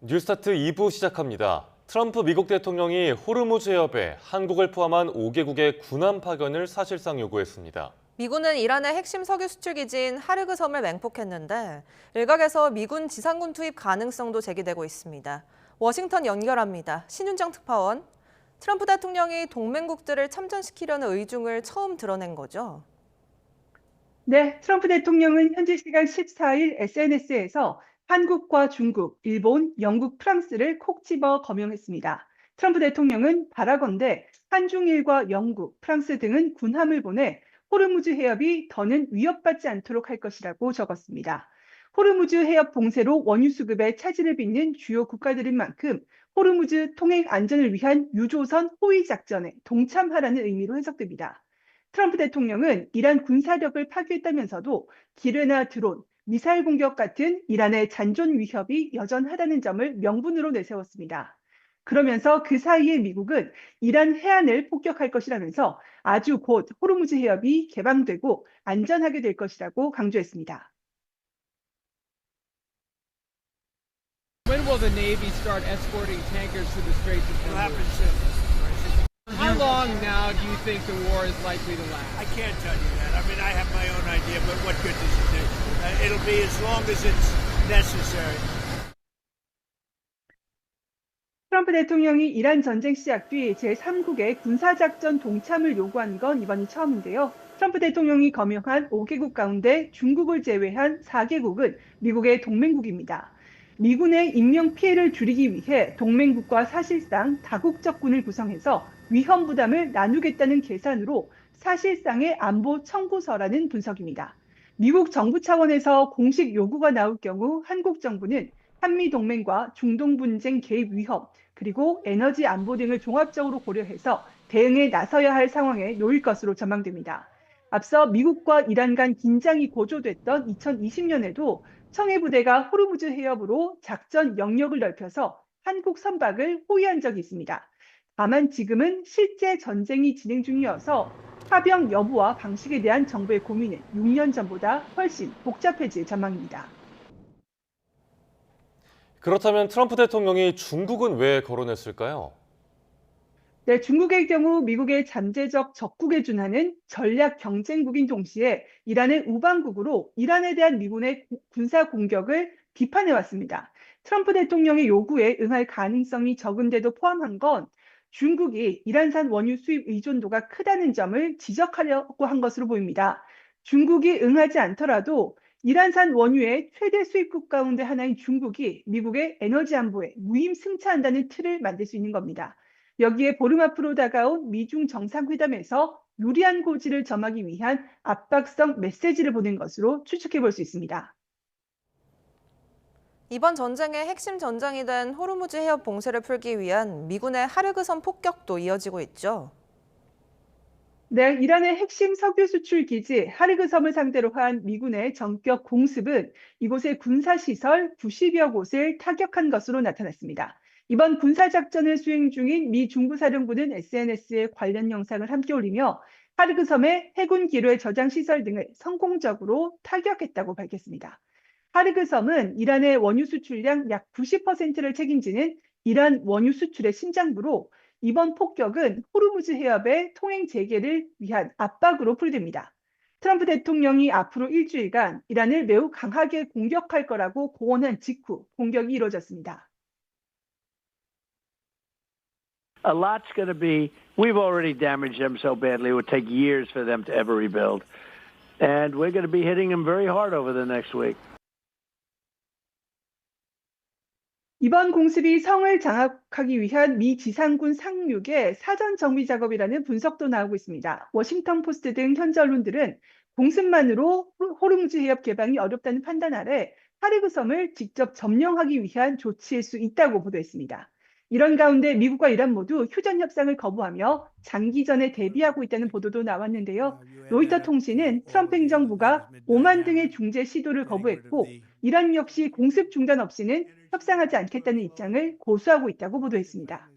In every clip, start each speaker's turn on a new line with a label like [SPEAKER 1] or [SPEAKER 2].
[SPEAKER 1] 뉴스타트 2부 시작합니다. 트럼프 미국 대통령이 호르무즈 해협에 한국을 포함한 5개국의 군함 파견을 사실상 요구했습니다.
[SPEAKER 2] 미군은 이란의 핵심 석유 수출 기지인 하르그 섬을 맹폭했는데 일각에서 미군 지상군 투입 가능성도 제기되고 있습니다. 워싱턴 연결합니다. 신윤정 특파원. 트럼프 대통령이 동맹국들을 참전시키려는 의중을 처음 드러낸 거죠?
[SPEAKER 3] 네, 트럼프 대통령은 현지 시간 14일 SNS에서 한국과 중국, 일본, 영국, 프랑스를 콕 집어 거명했습니다. 트럼프 대통령은 바라건대 한중일과 영국, 프랑스 등은 군함을 보내 호르무즈 해협이 더는 위협받지 않도록 할 것이라고 적었습니다. 호르무즈 해협 봉쇄로 원유 수급에 차질을 빚는 주요 국가들인 만큼 호르무즈 통행 안전을 위한 유조선 호위 작전에 동참하라는 의미로 해석됩니다. 트럼프 대통령은 이란 군사력을 파괴했다면서도 기뢰나 드론, 미사일 공격 같은 이란의 잔존 위협이 여전하다는 점을 명분으로 내세웠습니다. 그러면서 그 사이에 미국은 이란 해안을 폭격할 것이라면서 아주 곧 호르무즈 해협이 개방되고 안전하게 될 것이라고 강조했습니다.
[SPEAKER 4] When will the Navy start escorting tankers through the Straits of
[SPEAKER 5] It'll
[SPEAKER 4] Hormuz?
[SPEAKER 5] happen soon.
[SPEAKER 4] How long now do you think the war is likely to last?
[SPEAKER 5] I can't tell you that. I mean, I have my own idea, but what good does it do? It'll be as long as it's necessary.
[SPEAKER 3] 트럼프 대통령이 이란 전쟁 시작 뒤 제3국의 군사작전 동참을 요구한 건 이번이 처음인데요. 트럼프 대통령이 거명한 5개국 가운데 중국을 제외한 4개국은 미국의 동맹국입니다. 미군의 인명 피해를 줄이기 위해 동맹국과 사실상 다국적군을 구성해서 위험 부담을 나누겠다는 계산으로 사실상의 안보 청구서라는 분석입니다. 미국 정부 차원에서 공식 요구가 나올 경우 한국 정부는 한미 동맹과 중동 분쟁 개입 위험, 그리고 에너지 안보 등을 종합적으로 고려해서 대응에 나서야 할 상황에 놓일 것으로 전망됩니다. 앞서 미국과 이란 간 긴장이 고조됐던 2020년에도 청해 부대가 호르무즈 해협으로 작전 영역을 넓혀서 한국 선박을 호위한 적이 있습니다. 다만 지금은 실제 전쟁이 진행 중이어서 파병 여부와 방식에 대한 정부의 고민은 6년 전보다 훨씬 복잡해질 전망입니다.
[SPEAKER 1] 그렇다면 트럼프 대통령이 중국은 왜 거론했을까요?
[SPEAKER 3] 네, 중국의 경우 미국의 잠재적 적국에 준하는 전략 경쟁국인 동시에 이란의 우방국으로 이란에 대한 미군의 군사 공격을 비판해 왔습니다. 트럼프 대통령의 요구에 응할 가능성이 적은데도 포함한 건 중국이 이란산 원유 수입 의존도가 크다는 점을 지적하려고 한 것으로 보입니다. 중국이 응하지 않더라도 이란산 원유의 최대 수입국 가운데 하나인 중국이 미국의 에너지 안보에 무임승차한다는 틀을 만들 수 있는 겁니다. 여기에 보름 앞으로 다가온 미중 정상회담에서 유리한 고지를 점하기 위한 압박성 메시지를 보낸 것으로 추측해 볼 수 있습니다.
[SPEAKER 2] 이번 전쟁의 핵심 전장이 된 호르무즈 해협 봉쇄를 풀기 위한 미군의 하르그 섬 폭격도 이어지고 있죠.
[SPEAKER 3] 네, 이란의 핵심 석유 수출 기지 하르그 섬을 상대로 한 미군의 전격 공습은 이곳의 군사시설 90여 곳을 타격한 것으로 나타났습니다. 이번 군사작전을 수행 중인 미 중부사령부는 SNS에 관련 영상을 함께 올리며 하르그 섬의 해군 기뢰 저장 시설 등을 성공적으로 타격했다고 밝혔습니다. 하르그 섬은 이란의 원유 수출량 약 90%를 책임지는 이란 원유 수출의 심장부로 이번 폭격은 호르무즈 해협의 통행 재개를 위한 압박으로 풀이됩니다. 트럼프 대통령이 앞으로 일주일간 이란을 매우 강하게 공격할 거라고 고언한 직후 공격이 이루어졌습니다.
[SPEAKER 6] A lot's going to be, we've already damaged them so badly, it would take years for them to ever rebuild. And we're going to be hitting them very hard over the next week.
[SPEAKER 3] 이번 공습이 성을 장악하기 위한 미 지상군 상륙의 사전 정비 작업이라는 분석도 나오고 있습니다. 워싱턴 포스트 등 현지 언론들은 공습만으로 호르무즈 해협 개방이 어렵다는 판단 아래 하르그 섬을 직접 점령하기 위한 조치일 수 있다고 보도했습니다. 이런 가운데 미국과 이란 모두 휴전 협상을 거부하며 장기전에 대비하고 있다는 보도도 나왔는데요. 로이터 통신은 트럼프 행정부가 오만 등의 중재 시도를 거부했고 이란 역시 공습 중단 없이는 협상하지 않겠다는 입장을 고수하고 있다고 보도했습니다.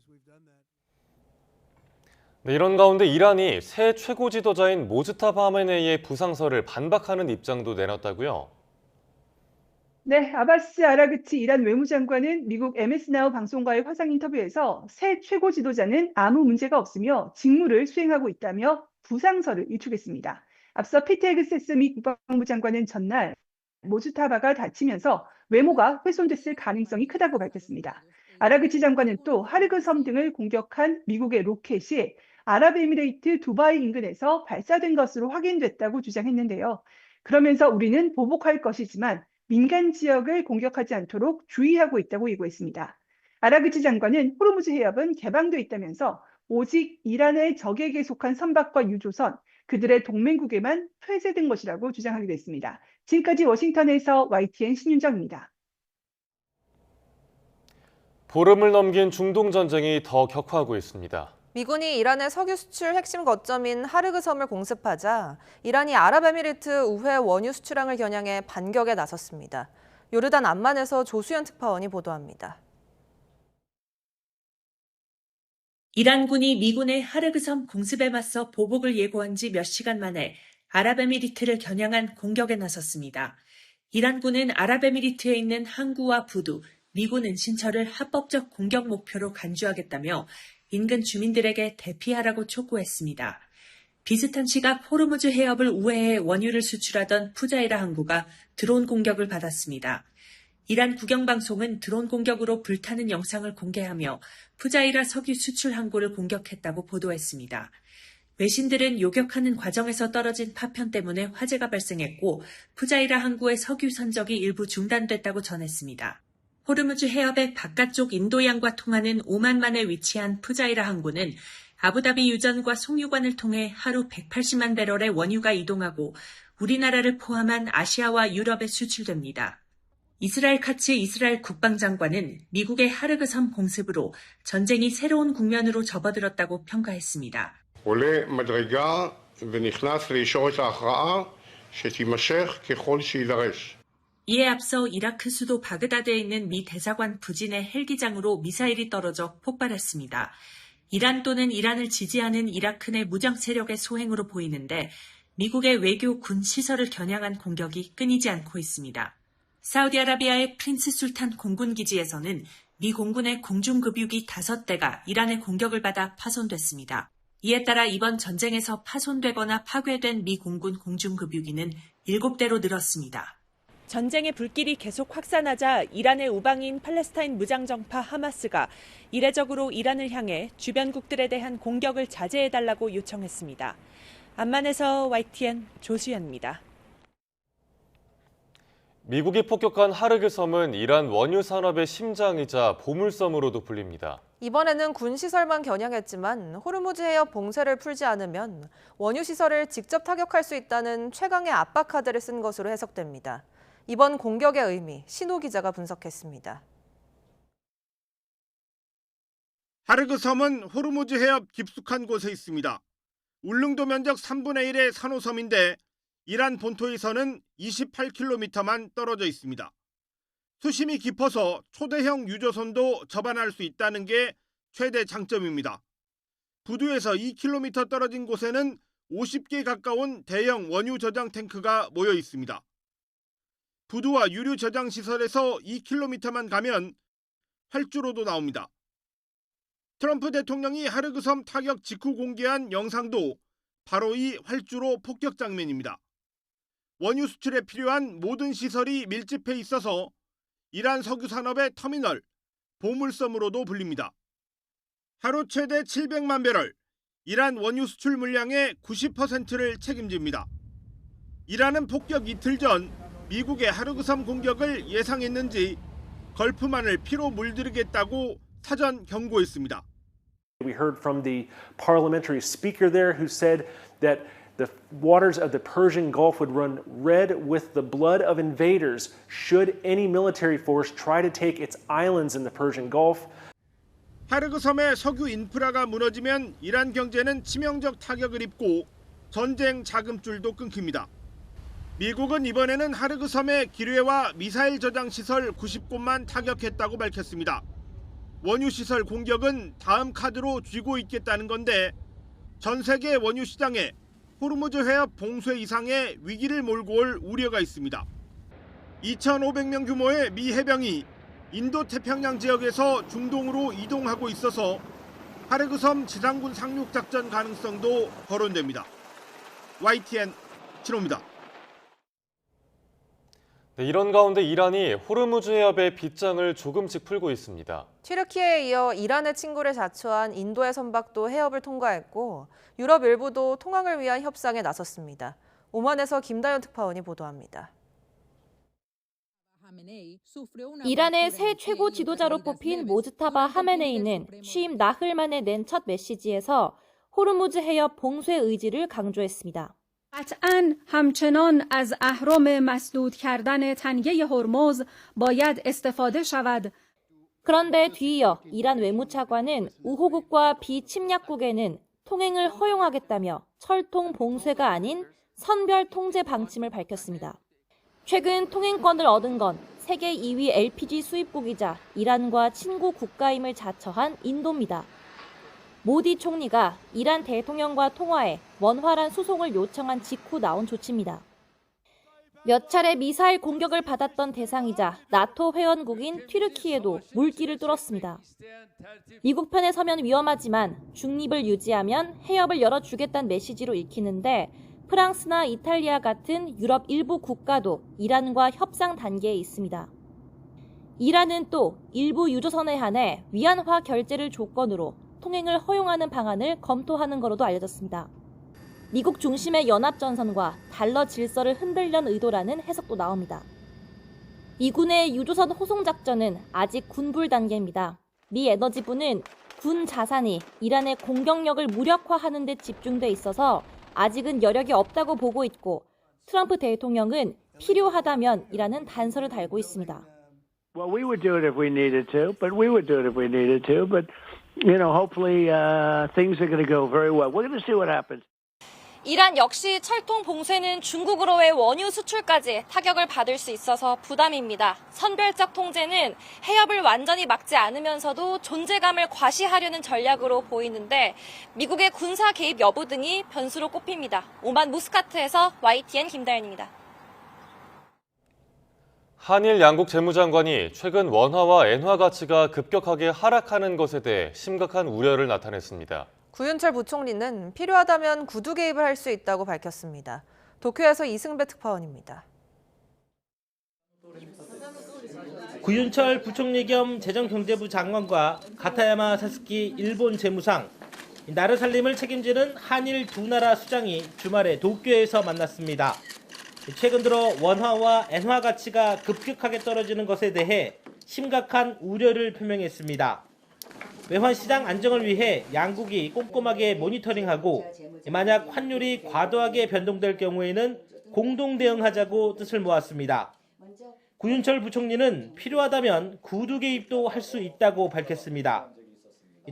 [SPEAKER 1] 네, 이런 가운데 이란이 새 최고 지도자인 모즈타바 하메네이의 부상설을 반박하는 입장도 내놨다고요?
[SPEAKER 3] 네, 아바스 아라그치 이란 외무장관은 미국 MS 나우 방송과의 화상 인터뷰에서 새 최고 지도자는 아무 문제가 없으며 직무를 수행하고 있다며 부상설을 일축했습니다. 앞서 피트 헤그세스 미 국방부 장관은 전날 모주타바가 다치면서 외모가 훼손됐을 가능성이 크다고 밝혔습니다. 아라그치 장관은 또 하르그 섬 등을 공격한 미국의 로켓이 아랍에미레이트 두바이 인근에서 발사된 것으로 확인됐다고 주장했는데요. 그러면서 우리는 보복할 것이지만 민간 지역을 공격하지 않도록 주의하고 있다고 예고했습니다. 아라그치 장관은 호르무즈 해협은 개방돼 있다면서 오직 이란의 적에게 속한 선박과 유조선, 그들의 동맹국에만 폐쇄된 것이라고 주장하기도 했습니다. 지금까지 워싱턴에서 YTN 신윤정입니다.
[SPEAKER 1] 보름을 넘긴 중동 전쟁이 더 격화하고 있습니다.
[SPEAKER 2] 미군이 이란의 석유 수출 핵심 거점인 하르그 섬을 공습하자 이란이 아랍에미리트 우회 원유 수출항을 겨냥해 반격에 나섰습니다. 요르단 암만에서 조수연 특파원이 보도합니다.
[SPEAKER 7] 이란군이 미군의 하르그 섬 공습에 맞서 보복을 예고한 지 몇 시간 만에 아랍에미리트를 겨냥한 공격에 나섰습니다. 이란군은 아랍에미리트에 있는 항구와 부두, 미군 은신처를 합법적 공격 목표로 간주하겠다며 인근 주민들에게 대피하라고 촉구했습니다. 비슷한 시각 호르무즈 해협을 우회해 원유를 수출하던 푸자이라 항구가 드론 공격을 받았습니다. 이란 국영방송은 드론 공격으로 불타는 영상을 공개하며 푸자이라 석유 수출 항구를 공격했다고 보도했습니다. 외신들은 요격하는 과정에서 떨어진 파편 때문에 화재가 발생했고 푸자이라 항구의 석유 선적이 일부 중단됐다고 전했습니다. 호르무즈 해협의 바깥쪽 인도양과 통하는 오만만에 위치한 푸자이라 항구는 아부다비 유전과 송유관을 통해 하루 180만 배럴의 원유가 이동하고 우리나라를 포함한 아시아와 유럽에 수출됩니다. 이스라엘 카츠 이스라엘 국방장관은 미국의 하르그 섬 공습으로 전쟁이 새로운 국면으로 접어들었다고 평가했습니다.
[SPEAKER 8] עולה מדרגה ונכנס לישורת ההכרעה שתימשך ככל שיידרש.
[SPEAKER 7] 이에 앞서 이라크 수도 바그다드에 있는 미 대사관 부진의 헬기장으로 미사일이 떨어져 폭발했습니다. 이란 또는 이란을 지지하는 이라크 내 무장 세력의 소행으로 보이는데 미국의 외교 군 시설을 겨냥한 공격이 끊이지 않고 있습니다. 사우디아라비아의 프린스 술탄 공군 기지에서는 미 공군의 공중급유기 5대가 이란의 공격을 받아 파손됐습니다. 이에 따라 이번 전쟁에서 파손되거나 파괴된 미 공군 공중급유기는 7대로 늘었습니다. 전쟁의 불길이 계속 확산하자 이란의 우방인 팔레스타인 무장정파 하마스가 이례적으로 이란을 향해 주변국들에 대한 공격을 자제해달라고 요청했습니다. 암만에서 YTN 조수연입니다.
[SPEAKER 1] 미국이 폭격한 하르그 섬은 이란 원유 산업의 심장이자 보물섬으로도 불립니다.
[SPEAKER 2] 이번에는 군 시설만 겨냥했지만 호르무즈 해협 봉쇄를 풀지 않으면 원유 시설을 직접 타격할 수 있다는 최강의 압박 카드를 쓴 것으로 해석됩니다. 이번 공격의 의미, 신호 기자가 분석했습니다.
[SPEAKER 9] 하르그 섬은 호르무즈 해협 깊숙한 곳에 있습니다. 울릉도 면적 3분의 1의 산호섬인데 이란 본토에서는 28km만 떨어져 있습니다. 수심이 깊어서 초대형 유조선도 접안할 수 있다는 게 최대 장점입니다. 부두에서 2km 떨어진 곳에는 50개 가까운 대형 원유 저장 탱크가 모여 있습니다. 부두와 유류 저장 시설에서 2km만 가면 활주로도 나옵니다. 트럼프 대통령이 하르그 섬 타격 직후 공개한 영상도 바로 이 활주로 폭격 장면입니다. 원유 수출에 필요한 모든 시설이 밀집해 있어서 이란 석유 산업의 터미널, 보물섬으로도 불립니다. 하루 최대 700만 배럴, 이란 원유 수출 물량의 90%를 책임집니다. 이란은 폭격 이틀 전 미국의 하르그 섬 공격을 예상했는지 걸프만을 피로 물들이겠다고 사전 경고했습니다.
[SPEAKER 10] We heard from the parliamentary speaker there who said that the waters of the Persian Gulf would run red with the blood of invaders should any military force try to take its islands in the Persian Gulf.
[SPEAKER 9] 하르그 섬의 석유 인프라가 무너지면 이란 경제는 치명적 타격을 입고 전쟁 자금줄도 끊깁니다. 미국은 이번에는 하르그 섬의 기뢰와 미사일 저장 시설 90곳만 타격했다고 밝혔습니다. 원유 시설 공격은 다음 카드로 쥐고 있겠다는 건데 전 세계 원유 시장에 호르무즈 해협 봉쇄 이상의 위기를 몰고 올 우려가 있습니다. 2,500명 규모의 미 해병이 인도 태평양 지역에서 중동으로 이동하고 있어서 하르그섬 지상군 상륙 작전 가능성도 거론됩니다. YTN 신호입니다.
[SPEAKER 1] 네, 이런 가운데 이란이 호르무즈 해협의 빗장을 조금씩 풀고 있습니다.
[SPEAKER 2] 튀르키예에 이어 이란의 친구를 자초한 인도의 선박도 해협을 통과했고 유럽 일부도 통항을 위한 협상에 나섰습니다. 오만에서 김다연 특파원이 보도합니다.
[SPEAKER 11] 이란의 새 최고 지도자로 뽑힌 모즈타바 하메네이는 취임 나흘 만에 낸 첫 메시지에서 호르무즈 해협 봉쇄 의지를 강조했습니다.
[SPEAKER 12] قطعاً همچنان از اهرم مسدود کردن تنگه هرمز باید استفاده شود.
[SPEAKER 11] 그런데 뒤이어 이란 외무차관은 우호국과 비침략국에는 통행을 허용하겠다며 철통 봉쇄가 아닌 선별 통제 방침을 밝혔습니다. 최근 통행권을 얻은 건 세계 2위 LPG 수입국이자 이란과 친구 국가임을 자처한 인도입니다. 모디 총리가 이란 대통령과 통화해 원활한 수송을 요청한 직후 나온 조치입니다. 몇 차례 미사일 공격을 받았던 대상이자 나토 회원국인 튀르키예도 물길을 뚫었습니다. 미국 편에 서면 위험하지만 중립을 유지하면 해협을 열어주겠다는 메시지로 읽히는데 프랑스나 이탈리아 같은 유럽 일부 국가도 이란과 협상 단계에 있습니다. 이란은 또 일부 유조선에 한해 위안화 결제를 조건으로 통행을 허용하는 방안을 검토하는 것으로도 알려졌습니다. 미국 중심의 연합전선과 달러 질서를 흔들려는 의도라는 해석도 나옵니다. 미군의 유조선 호송 작전은 아직 군불 단계입니다. 미 에너지부는 군 자산이 이란의 공격력을 무력화하는 데 집중돼 있어서 아직은 여력이 없다고 보고 있고 트럼프 대통령은 필요하다면 이라는 단서를 달고 있습니다.
[SPEAKER 6] Well, we would do it if we needed to, but we would do it if we needed to. But, hopefully things are going to go very well. We're going to see what happens.
[SPEAKER 11] 이란 역시 철통 봉쇄는 중국으로의 원유 수출까지 타격을 받을 수 있어서 부담입니다. 선별적 통제는 해협을 완전히 막지 않으면서도 존재감을 과시하려는 전략으로 보이는데 미국의 군사 개입 여부 등이 변수로 꼽힙니다. 오만 무스카트에서 YTN 김다연입니다.
[SPEAKER 1] 한일 양국 재무장관이 최근 원화와 엔화 가치가 급격하게 하락하는 것에 대해 심각한 우려를 나타냈습니다.
[SPEAKER 2] 구윤철 부총리는 필요하다면 구두 개입을 할 수 있다고 밝혔습니다. 도쿄에서 이승배 특파원입니다.
[SPEAKER 13] 구윤철 부총리 겸 재정경제부 장관과 가타야마 사스키 일본 재무상, 나라 살림을 책임지는 한일 두 나라 수장이 주말에 도쿄에서 만났습니다. 최근 들어 원화와 엔화 가치가 급격하게 떨어지는 것에 대해 심각한 우려를 표명했습니다. 외환 시장 안정을 위해 양국이 꼼꼼하게 모니터링하고 만약 환율이 과도하게 변동될 경우에는 공동 대응하자고 뜻을 모았습니다. 구윤철 부총리는 필요하다면 구두 개입도 할 수 있다고 밝혔습니다.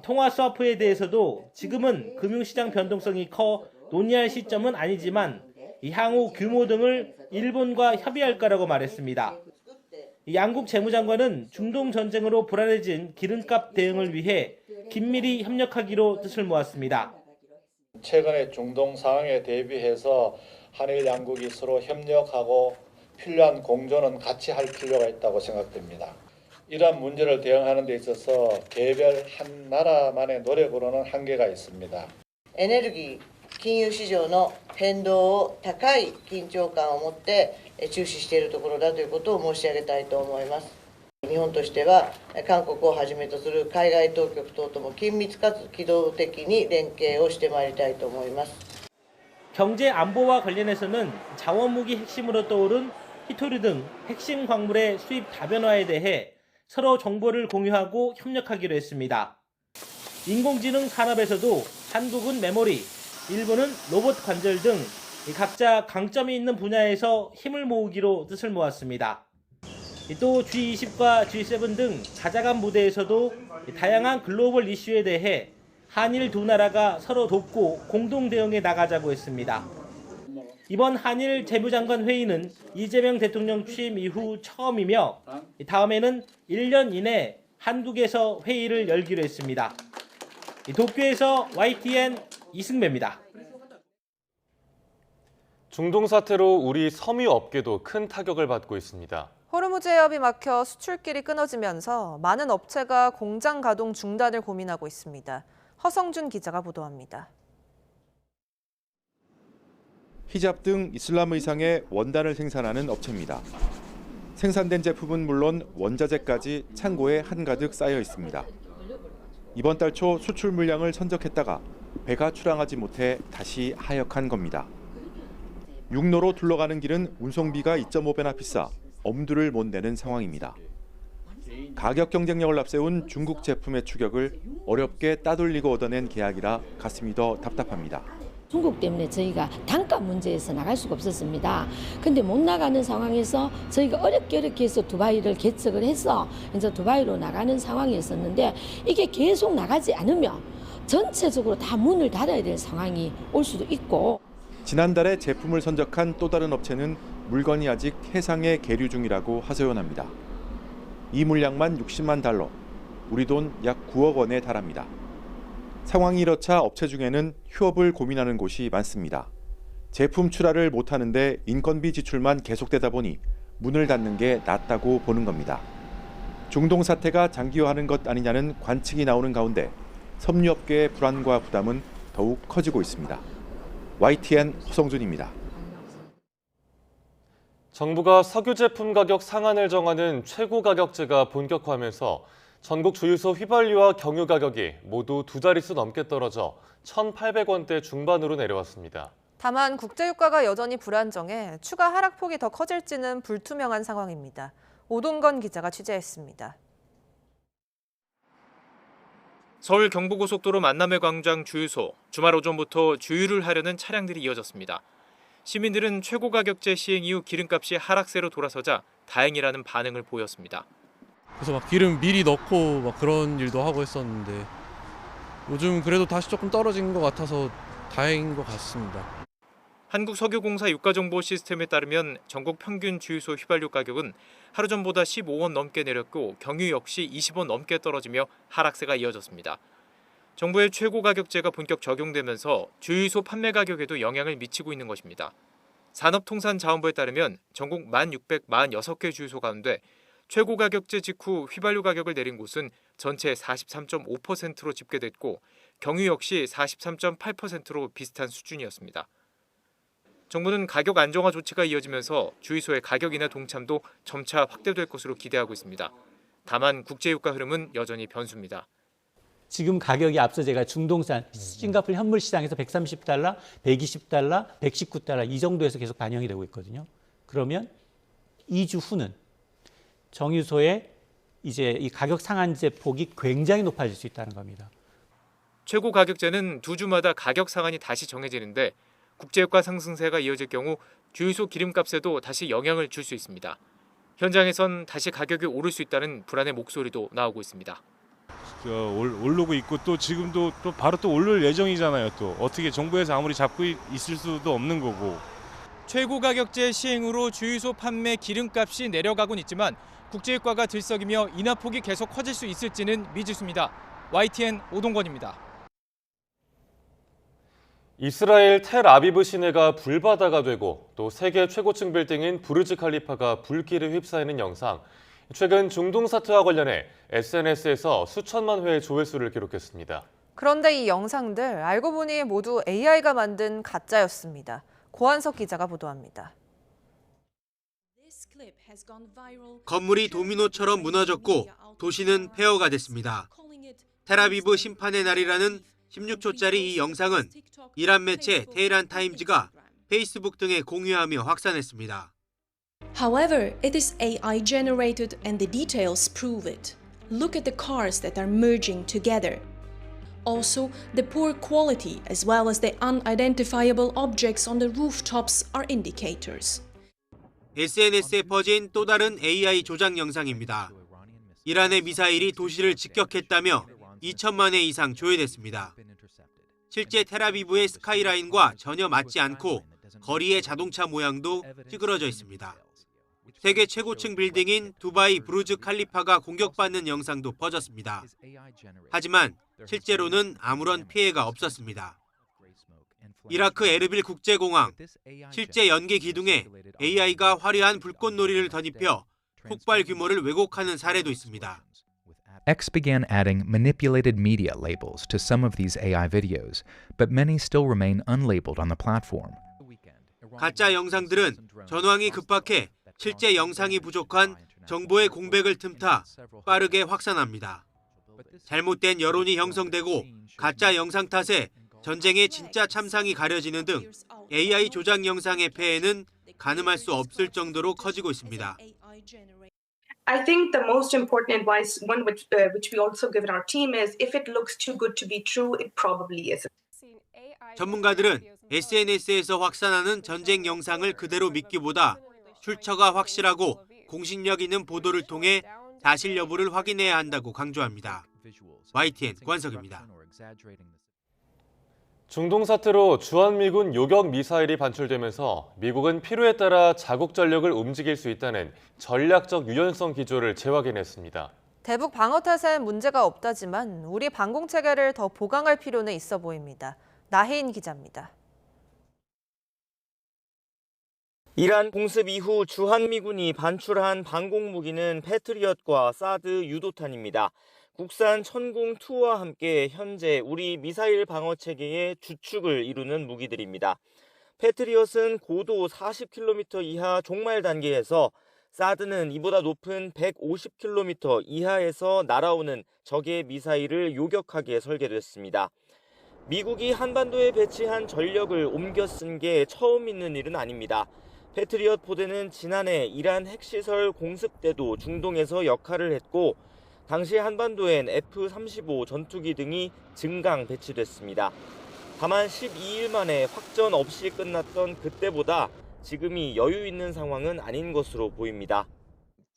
[SPEAKER 13] 통화 스와프에 대해서도 지금은 금융시장 변동성이 커 논의할 시점은 아니지만 향후 규모 등을 일본과 협의할 거라고 말했습니다. 양국 재무장관은 중동 전쟁으로 불안해진 기름값 대응을 위해 긴밀히 협력하기로 뜻을 모았습니다.
[SPEAKER 14] 최근의 중동 상황에 대비해서 한일 양국이 서로 협력하고 필요한 공조는 같이 할 필요가 있다고 생각됩니다. 이러한 문제를 대응하는 데 있어서 개별 한 나라만의 노력으로는 한계가 있습니다.
[SPEAKER 15] 에너지 金融市場の変動を高い緊張感を持って注視しているところだということを申し上げたいと思います。日本としては韓国をはじめとする海外当局等とも緊密かつ機動的に連携をしてまいりたいと思います。
[SPEAKER 13] 경제 안보와 관련해서는 자원무기 핵심으로 떠오른 히토류 등 핵심 광물의 수입 다변화에 대해 서로 정보를 공유하고 협력하기로 했습니다. 인공지능 산업에서도 한국은 메모리, 일본은 로봇 관절 등 각자 강점이 있는 분야에서 힘을 모으기로 뜻을 모았습니다. 또 G20과 G7 등 다자간 무대에서도 다양한 글로벌 이슈에 대해 한일 두 나라가 서로 돕고 공동 대응해 나가자고 했습니다. 이번 한일 재무장관 회의는 이재명 대통령 취임 이후 처음이며 다음에는 1년 이내 한국에서 회의를 열기로 했습니다. 도쿄에서 YTN 이승배입니다.
[SPEAKER 1] 중동 사태로 우리 섬유 업계도 큰 타격을 받고 있습니다.
[SPEAKER 2] 호르무즈 해협이 막혀 수출길이 끊어지면서 많은 업체가 공장 가동 중단을 고민하고 있습니다. 허성준 기자가 보도합니다.
[SPEAKER 16] 히잡 등 이슬람 의상의 원단을 생산하는 업체입니다. 생산된 제품은 물론 원자재까지 창고에 한가득 쌓여 있습니다. 이번 달 초 수출 물량을 선적했다가 배가 출항하지 못해 다시 하역한 겁니다. 육로로 둘러가는 길은 운송비가 2.5배나 비싸 엄두를 못 내는 상황입니다. 가격 경쟁력을 앞세운 중국 제품의 추격을 어렵게 따돌리고 얻어낸 계약이라 가슴이 더 답답합니다.
[SPEAKER 17] 중국 때문에 저희가 단가 문제에서 나갈 수가 없었습니다. 근데 못 나가는 상황에서 저희가 어렵게 해서 두바이를 개척을 해서 이제 두바이로 나가는 상황이었었는데 이게 계속 나가지 않으면 전체적으로 다 문을 닫아야 될 상황이 올 수도 있고.
[SPEAKER 16] 지난달에 제품을 선적한 또 다른 업체는 물건이 아직 해상에 계류 중이라고 하소연합니다. 이 물량만 60만 달러, 우리 돈 약 9억 원에 달합니다. 상황이 이렇자 업체 중에는 휴업을 고민하는 곳이 많습니다. 제품 출하를 못하는데 인건비 지출만 계속되다 보니 문을 닫는 게 낫다고 보는 겁니다. 중동 사태가 장기화하는 것 아니냐는 관측이 나오는 가운데 섬유업계의 불안과 부담은 더욱 커지고 있습니다. YTN 허성준입니다.
[SPEAKER 1] 정부가 석유 제품 가격 상한을 정하는 최고 가격제가 본격화하면서 전국 주유소 휘발유와 경유 가격이 모두 두 자릿수 넘게 떨어져 1,800원대 중반으로 내려왔습니다.
[SPEAKER 2] 다만 국제유가가 여전히 불안정해 추가 하락폭이 더 커질지는 불투명한 상황입니다. 오동건 기자가 취재했습니다.
[SPEAKER 18] 서울 경부고속도로 만남의 광장 주유소, 주말 오전부터 주유를 하려는 차량들이 이어졌습니다. 시민들은 최고 가격제 시행 이후 기름값이 하락세로 돌아서자 다행이라는 반응을 보였습니다.
[SPEAKER 19] 그래서 막 기름 미리 넣고 막 그런 일도 하고 했었는데 요즘 그래도 다시 조금 떨어진 것 같아서 다행인 것 같습니다.
[SPEAKER 18] 한국석유공사 유가정보 시스템에 따르면 전국 평균 주유소 휘발유 가격은 하루 전보다 15원 넘게 내렸고 경유 역시 20원 넘게 떨어지며 하락세가 이어졌습니다. 정부의 최고 가격제가 본격 적용되면서 주유소 판매 가격에도 영향을 미치고 있는 것입니다. 산업통상자원부에 따르면 전국 1,646개 주유소 가운데 최고 가격제 직후 휘발유 가격을 내린 곳은 전체 43.5%로 집계됐고 경유 역시 43.8%로 비슷한 수준이었습니다. 정부는 가격 안정화 조치가 이어지면서 주유소의 가격 인하 동참도 점차 확대될 것으로 기대하고 있습니다. 다만 국제유가 흐름은 여전히 변수입니다.
[SPEAKER 20] 지금 가격이 앞서 제가 중동산 싱가포르 현물 시장에서 130달러, 120달러, 119달러 이 정도에서 계속 반영이 되고 있거든요. 그러면 2주 후는 정유소의 이제 이 가격 상한제 폭이 굉장히 높아질 수 있다는 겁니다.
[SPEAKER 18] 최고 가격제는 두 주마다 가격 상한이 다시 정해지는데 국제유가 상승세가 이어질 경우 주유소 기름값에도 다시 영향을 줄 수 있습니다. 현장에선 다시 가격이 오를 수 있다는 불안의 목소리도 나오고 있습니다.
[SPEAKER 21] 오르고 있고 또 지금도 또 바로 또 오를 예정이잖아요. 또 어떻게 정부에서 아무리 잡고 있을 수도 없는 거고.
[SPEAKER 18] 최고 가격제 시행으로 주유소 판매 기름값이 내려가곤 있지만 국제유가가 들썩이며 인하폭이 계속 커질 수 있을지는 미지수입니다. YTN 오동건입니다.
[SPEAKER 1] 이스라엘 텔아비브 시내가 불바다가 되고 또 세계 최고층 빌딩인 부르즈 칼리파가 불길에 휩싸이는 영상. 최근 중동 사태와 관련해 SNS에서 수천만 회의 조회수를 기록했습니다.
[SPEAKER 2] 그런데 이 영상들 알고 보니 모두 AI가 만든 가짜였습니다. 고한석 기자가 보도합니다.
[SPEAKER 22] 건물이 도미노처럼 무너졌고 도시는 폐허가 됐습니다. 텔아비브 심판의 날이라는 16초짜리 이 영상은 이란 매체 테헤란 타임즈가 페이스북 등에 공유하며 확산했습니다.
[SPEAKER 23] However, it is AI generated and the details prove it. Look at the cars that are merging together. Also, the poor quality as well as the unidentifiable objects on the rooftops are indicators.
[SPEAKER 22] SNS에 퍼진 또 다른 AI 조작 영상입니다. 이란의 미사일이 도시를 직격했다며 2천만 회 이상 조회됐습니다. 실제 텔아비브의 스카이라인과 전혀 맞지 않고 거리의 자동차 모양도 찌그러져 있습니다. 세계 최고층 빌딩인 두바이 부르즈 칼리파가 공격받는 영상도 퍼졌습니다. 하지만 실제로는 아무런 피해가 없었습니다. 이라크 에르빌 국제공항, 실제 연계 기둥에 AI가 화려한 불꽃놀이를 덧입혀 폭발 규모를 왜곡하는 사례도 있습니다.
[SPEAKER 3] X began adding manipulated media labels to some of these AI videos, but many still remain unlabeled on the platform.
[SPEAKER 22] 가짜 영상들은 전황이 급박해 실제 영상이 부족한 정보의 공백을 틈타 빠르게 확산합니다. 잘못된 여론이 형성되고 가짜 영상 탓에 전쟁의 진짜 참상이 가려지는 등 AI 조작 영상의 폐해는 가늠할 수 없을 정도로 커지고 있습니다.
[SPEAKER 4] I think the most important advice, one which we also give in our team, is if it looks too good to be true, it probably isn't.
[SPEAKER 22] 전문가들은 SNS에서 확산하는 전쟁 영상을 그대로 믿기보다 출처가 확실하고 공신력 있는 보도를 통해 사실 여부를 확인해야 한다고 강조합니다. YTN 권석입니다.
[SPEAKER 1] 중동 사태로 주한미군 요격 미사일이 반출되면서 미국은 필요에 따라 자국 전력을 움직일 수 있다는 전략적 유연성 기조를 재확인했습니다.
[SPEAKER 2] 대북 방어 탓엔 문제가 없다지만 우리 방공 체계를 더 보강할 필요는 있어 보입니다. 나혜인 기자입니다.
[SPEAKER 5] 이란 공습 이후 주한미군이 반출한 방공 무기는 패트리엇과 사드 유도탄입니다. 국산 천공2와 함께 현재 우리 미사일 방어 체계의 주축을 이루는 무기들입니다. 패트리엇은 고도 40km 이하 종말 단계에서 사드는 이보다 높은 150km 이하에서 날아오는 적의 미사일을 요격하게 설계됐습니다. 미국이 한반도에 배치한 전력을 옮겨 쓴 게 처음 있는 일은 아닙니다. 패트리엇 포대는 지난해 이란 핵시설 공습 때도 중동에서 역할을 했고 당시 한반도엔 F-35 전투기 등이 증강 배치됐습니다. 다만 12일 만에 확전 없이 끝났던 그때보다 지금이 여유 있는 상황은 아닌 것으로 보입니다.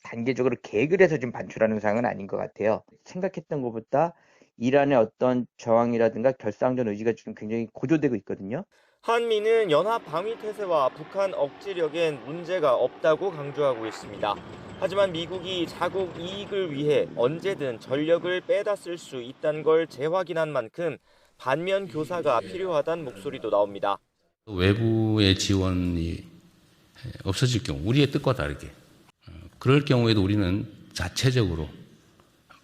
[SPEAKER 24] 단계적으로 계획을 해서 좀 반출하는 상황은 아닌 것 같아요. 생각했던 것보다 이란의 어떤 저항이라든가 결사항전 의지가 지금 굉장히 고조되고 있거든요.
[SPEAKER 5] 한미는 연합 방위 태세와 북한 억지력엔 문제가 없다고 강조하고 있습니다. 하지만 미국이 자국 이익을 위해 언제든 전력을 빼다 쓸 수 있다는 걸 재확인한 만큼 반면 교사가 필요하다는 목소리도 나옵니다.
[SPEAKER 25] 외부의 지원이 없어질 경우 우리의 뜻과 다르게 그럴 경우에도 우리는 자체적으로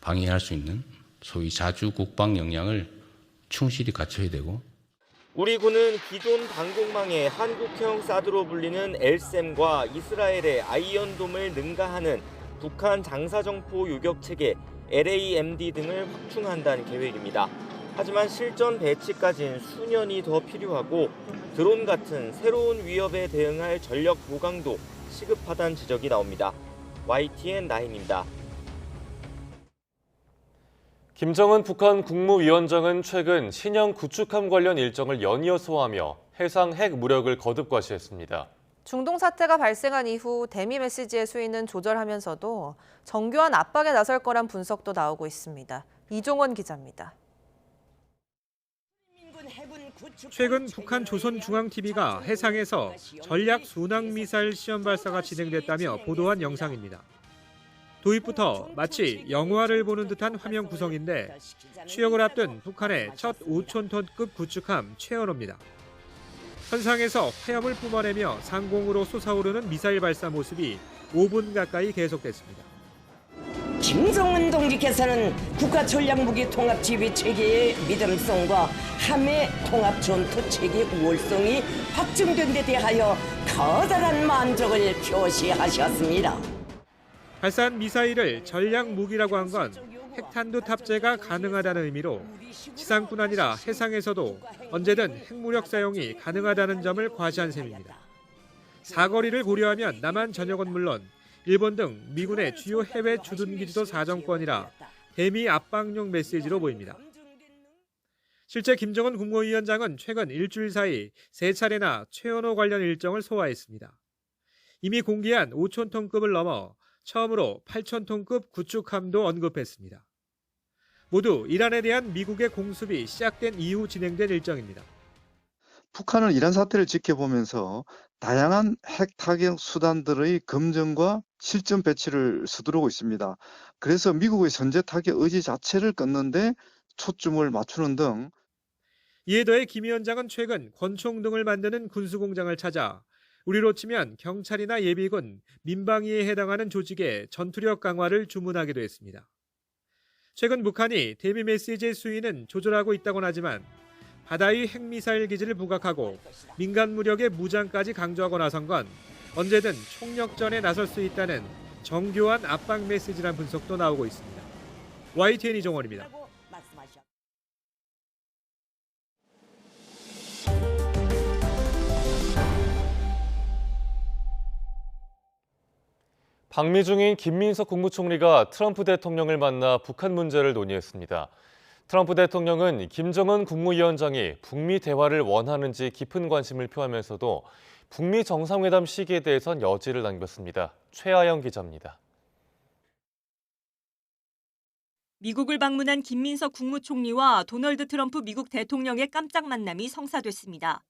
[SPEAKER 25] 방해할 수 있는 소위 자주 국방 역량을 충실히 갖춰야 되고
[SPEAKER 5] 우리 군은 기존 방공망의 한국형 사드로 불리는 LSAM과 이스라엘의 아이언돔을 능가하는 북한 장사정포 요격체계 LAMD 등을 확충한다는 계획입니다. 하지만 실전 배치까지는 수년이 더 필요하고 드론 같은 새로운 위협에 대응할 전력 보강도 시급하다는 지적이 나옵니다. YTN 나인입니다.
[SPEAKER 1] 김정은 북한 국무위원장은 최근 신형 구축함 관련 일정을 연이어 소화하며 해상 핵 무력을 거듭 과시했습니다.
[SPEAKER 2] 중동 사태가 발생한 이후 대미 메시지의 수위는 조절하면서도 정교한 압박에 나설 거란 분석도 나오고 있습니다. 이종원 기자입니다.
[SPEAKER 26] 최근 북한 조선중앙TV가 해상에서 전략 순항미사일 시험 발사가 진행됐다며 보도한 영상입니다. 도입부터 마치 영화를 보는 듯한 화면 구성인데 취역을 앞둔 북한의 첫 5,000톤급 구축함 최연호입니다. 현상에서 화염을 뿜어내며 상공으로 솟아오르는 미사일 발사 모습이 5분 가까이 계속됐습니다.
[SPEAKER 27] 김정은 동지께서는 국가전략무기 통합지휘체계의 믿음성과 함해 통합전투체계 우월성이 확증된 데 대하여 커다란 만족을 표시하셨습니다.
[SPEAKER 26] 발사한 미사일을 전략무기라고 한 건 핵탄두 탑재가 가능하다는 의미로 지상뿐 아니라 해상에서도 언제든 핵무력 사용이 가능하다는 점을 과시한 셈입니다. 사거리를 고려하면 남한 전역은 물론 일본 등 미군의 주요 해외 주둔기지도 사정권이라 대미 압박용 메시지로 보입니다. 실제 김정은 국무위원장은 최근 일주일 사이 3차례나 최연호 관련 일정을 소화했습니다. 이미 공개한 5,000톤급을 넘어 처음으로 8,000톤급 구축함도 언급했습니다. 모두 이란에 대한 미국의 공습이 시작된 이후 진행된 일정입니다.
[SPEAKER 28] 북한은 이란 사태를 지켜보면서 다양한 핵 타격 수단들의 검증과 실전 배치를 서두르고 있습니다. 그래서 미국의 선제 타격 의지 자체를 끊는데 초점을 맞추는 등
[SPEAKER 26] 이에 더해 김 위원장은 최근 권총 등을 만드는 군수공장을 찾아 우리로 치면 경찰이나 예비군, 민방위에 해당하는 조직의 전투력 강화를 주문하기도 했습니다. 최근 북한이 대미 메시지의 수위는 조절하고 있다곤 하지만 바다의 핵미사일 기지를 부각하고 민간 무력의 무장까지 강조하고 나선 건 언제든 총력전에 나설 수 있다는 정교한 압박 메시지란 분석도 나오고 있습니다. YTN 이종원입니다.
[SPEAKER 1] 방미 중인 김민석 국무총리가 트럼프 대통령을 만나 북한 문제를 논의했습니다. 트럼프 대통령은 김정은 국무위원장이 북미 대화를 원하는지 깊은 관심을 표하면서도 북미 정상회담 시기에 대해선 여지를 남겼습니다. 최아영 기자입니다.
[SPEAKER 6] 미국을 방문한 김민석 국무총리와 도널드 트럼프 미국 대통령의 깜짝 만남이 성사됐습니다.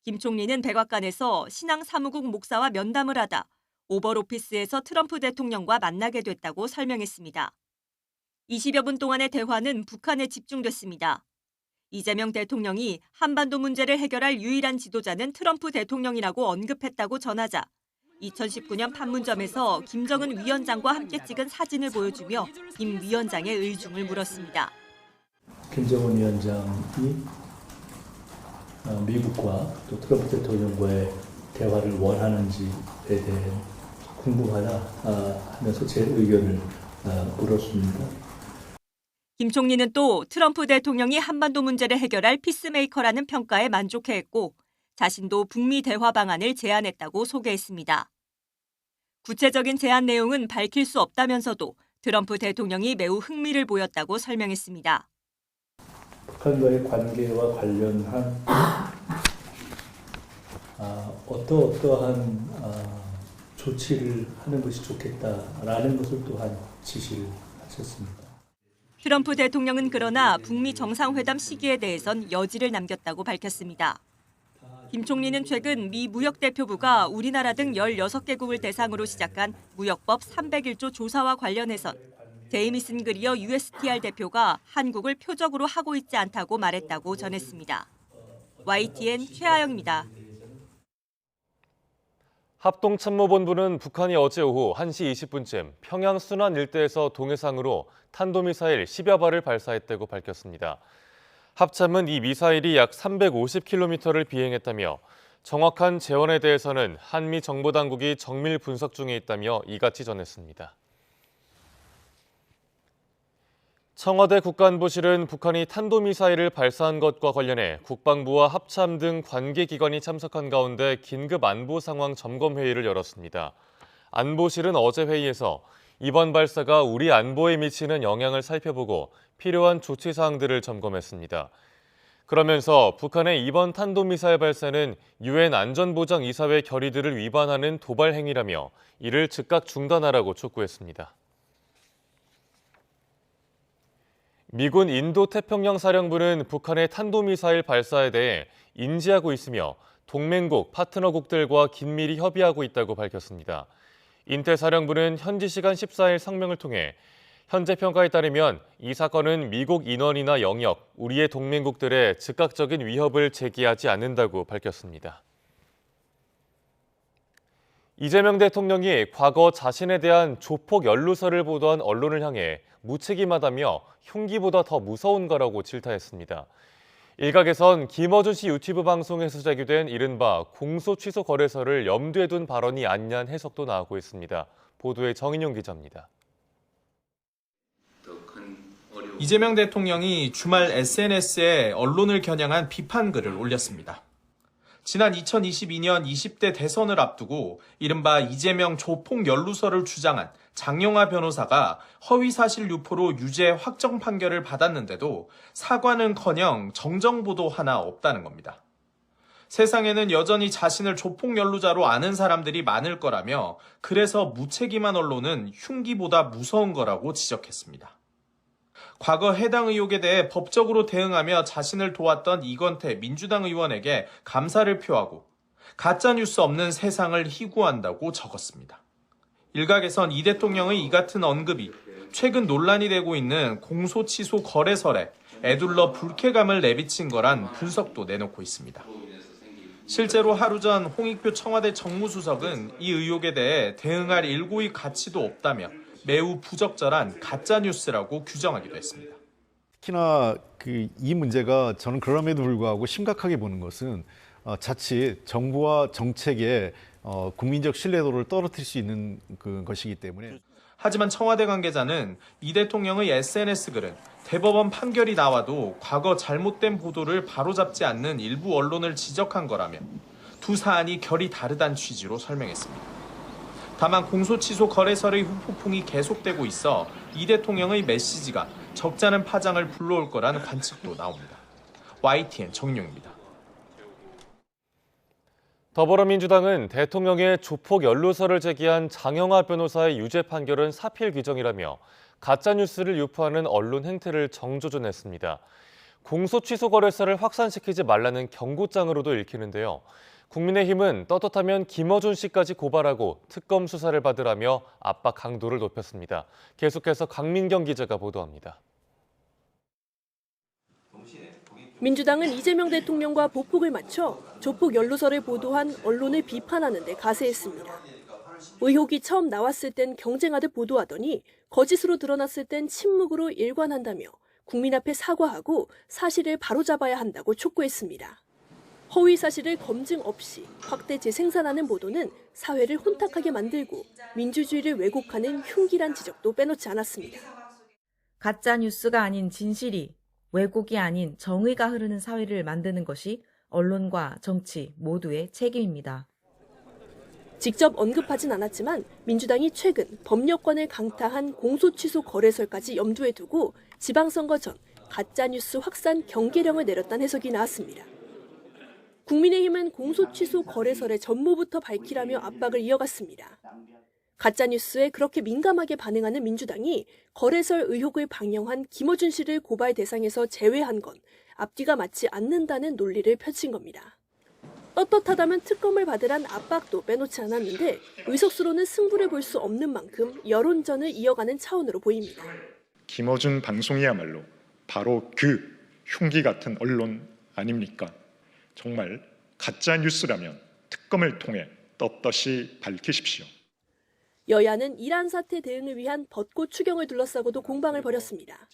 [SPEAKER 6] 김 총리는 백악관에서 신앙 사무국 목사와 면담을 하다 오벌 오피스에서 트럼프 대통령과 만나게 됐다고 설명했습니다. 20여 분 동안의 대화는 북한에 집중됐습니다. 이재명 대통령이 한반도 문제를 해결할 유일한 지도자는 트럼프 대통령이라고 언급했다고 전하자 2019년 판문점에서 김정은 위원장과 함께 찍은 사진을 보여주며 김 위원장의 의중을 물었습니다.
[SPEAKER 7] 김정은 위원장이 미국과 또 트럼프 대통령과의 대화를 원하는지에 대해 궁금하다 하면서 제 의견을 물었습니다.
[SPEAKER 6] 김 총리는 또 트럼프 대통령이 한반도 문제를 해결할 피스메이커라는 평가에 만족해했고 자신도 북미 대화 방안을 제안했다고 소개했습니다. 구체적인 제안 내용은 밝힐 수 없다면서도 트럼프 대통령이 매우 흥미를 보였다고 설명했습니다.
[SPEAKER 7] 북한과의 관계와 관련한 어떠한 조치를 하는 것이 좋겠다라는 것을 또한 지시를 하셨습니다.
[SPEAKER 6] 트럼프 대통령은 그러나 북미 정상회담 시기에 대해선 여지를 남겼다고 밝혔습니다. 김 총리는 최근 미 무역대표부가 우리나라 등 16개국을 대상으로 시작한 무역법 301조 조사와 관련해선 제이미슨 그리어 USTR 대표가 한국을 표적으로 하고 있지 않다고 말했다고 전했습니다. YTN 최아영입니다.
[SPEAKER 1] 합동참모본부는 북한이 어제 오후 1시 20분쯤 평양 순안 일대에서 동해상으로 탄도미사일 10여 발을 발사했다고 밝혔습니다. 합참은 이 미사일이 약 350km를 비행했다며 정확한 재원에 대해서는 한미 정보당국이 정밀 분석 중에 있다며 이같이 전했습니다. 청와대 국가안보실은 북한이 탄도미사일을 발사한 것과 관련해 국방부와 합참 등 관계기관이 참석한 가운데 긴급 안보 상황 점검 회의를 열었습니다. 안보실은 어제 회의에서 이번 발사가 우리 안보에 미치는 영향을 살펴보고 필요한 조치 사항들을 점검했습니다. 그러면서 북한의 이번 탄도미사일 발사는 유엔 안전보장이사회 결의들을 위반하는 도발 행위라며 이를 즉각 중단하라고 촉구했습니다. 미군 인도태평양 사령부는 북한의 탄도미사일 발사에 대해 인지하고 있으며 동맹국, 파트너국들과 긴밀히 협의하고 있다고 밝혔습니다. 인태사령부는 현지 시간 14일 성명을 통해 현재 평가에 따르면 이 사건은 미국 인원이나 영역, 우리의 동맹국들의 즉각적인 위협을 제기하지 않는다고 밝혔습니다. 이재명 대통령이 과거 자신에 대한 조폭 연루설을 보도한 언론을 향해 무책임하다며 흉기보다 더 무서운 거라고 질타했습니다. 일각에선 김어준 씨 유튜브 방송에서 제기된 이른바 공소 취소 거래설을 염두에 둔 발언이 아니냐는 해석도 나오고 있습니다. 보도에 정인용 기자입니다.
[SPEAKER 8] 이재명 대통령이 주말 SNS에 언론을 겨냥한 비판글을 올렸습니다. 지난 2022년 20대 대선을 앞두고 이른바 이재명 조폭 연루설을 주장한 장영하 변호사가 허위사실 유포로 유죄 확정 판결을 받았는데도 사과는커녕 정정보도 하나 없다는 겁니다. 세상에는 여전히 자신을 조폭 연루자로 아는 사람들이 많을 거라며 그래서 무책임한 언론은 흉기보다 무서운 거라고 지적했습니다. 과거 해당 의혹에 대해 법적으로 대응하며 자신을 도왔던 이건태 민주당 의원에게 감사를 표하고 가짜뉴스 없는 세상을 희구한다고 적었습니다. 일각에선 이 대통령의 이 같은 언급이 최근 논란이 되고 있는 공소취소 거래설에 에둘러 불쾌감을 내비친 거란 분석도 내놓고 있습니다. 실제로 하루 전 홍익표 청와대 정무수석은 이 의혹에 대해 대응할 일고의 가치도 없다며 매우 부적절한 가짜뉴스라고 규정하기도 했습니다.
[SPEAKER 9] 특히나 이 문제가 저는 그럼에도 불구하고 심각하게 보는 것은 자칫 정부와 정책에 국민적 신뢰도를 떨어뜨릴 수 있는 것이기 때문에.
[SPEAKER 8] 하지만 청와대 관계자는 이 대통령의 SNS 글은 대법원 판결이 나와도 과거 잘못된 보도를 바로잡지 않는 일부 언론을 지적한 거라며 두 사안이 결이 다르다는 취지로 설명했습니다. 다만 공소취소 거래설의 후폭풍이 계속되고 있어 이 대통령의 메시지가 적잖은 파장을 불러올 거라는 관측도 나옵니다. YTN 정용입니다.
[SPEAKER 1] 더불어민주당은 대통령의 조폭 연루설을 제기한 장영하 변호사의 유죄 판결은 사필 규정이라며 가짜뉴스를 유포하는 언론 행태를 정조준했습니다. 공소 취소 거래설을 확산시키지 말라는 경고장으로도 읽히는데요. 국민의힘은 떳떳하면 김어준 씨까지 고발하고 특검 수사를 받으라며 압박 강도를 높였습니다. 계속해서 강민경 기자가 보도합니다.
[SPEAKER 10] 민주당은 이재명 대통령과 보폭을 맞춰 조폭 연루설을 보도한 언론을 비판하는 데 가세했습니다. 의혹이 처음 나왔을 땐 경쟁하듯 보도하더니 거짓으로 드러났을 땐 침묵으로 일관한다며 국민 앞에 사과하고 사실을 바로잡아야 한다고 촉구했습니다. 허위 사실을 검증 없이 확대 재생산하는 보도는 사회를 혼탁하게 만들고 민주주의를 왜곡하는 흉기란 지적도 빼놓지 않았습니다.
[SPEAKER 11] 가짜 뉴스가 아닌 진실이, 왜곡이 아닌 정의가 흐르는 사회를 만드는 것이 언론과 정치 모두의 책임입니다.
[SPEAKER 10] 직접 언급하진 않았지만 민주당이 최근 법률권을 강타한 공소취소 거래설까지 염두에 두고 지방선거 전 가짜뉴스 확산 경계령을 내렸다는 해석이 나왔습니다. 국민의힘은 공소취소 거래설의 전모부터 밝히라며 압박을 이어갔습니다. 가짜뉴스에 그렇게 민감하게 반응하는 민주당이 거래설 의혹을 방영한 김어준 씨를 고발 대상에서 제외한 건 앞뒤가 맞지 않는다는 논리를 펼친 겁니다. 떳떳하다면 특검을 받으란 압박도 빼놓지 않았는데 의석수로는 승부를 볼 수 없는 만큼 여론전을 이어가는 차원으로 보입니다.
[SPEAKER 12] 김어준 방송이야말로 바로 그 흉기 같은 언론 아닙니까? 정말 가짜 뉴스라면 특검을 통해 떳떳이 밝히십시오.
[SPEAKER 10] 여야는 이란 사태 대응을 위한 벚꽃 추경을 둘러싸고도 공방을 벌였습니다.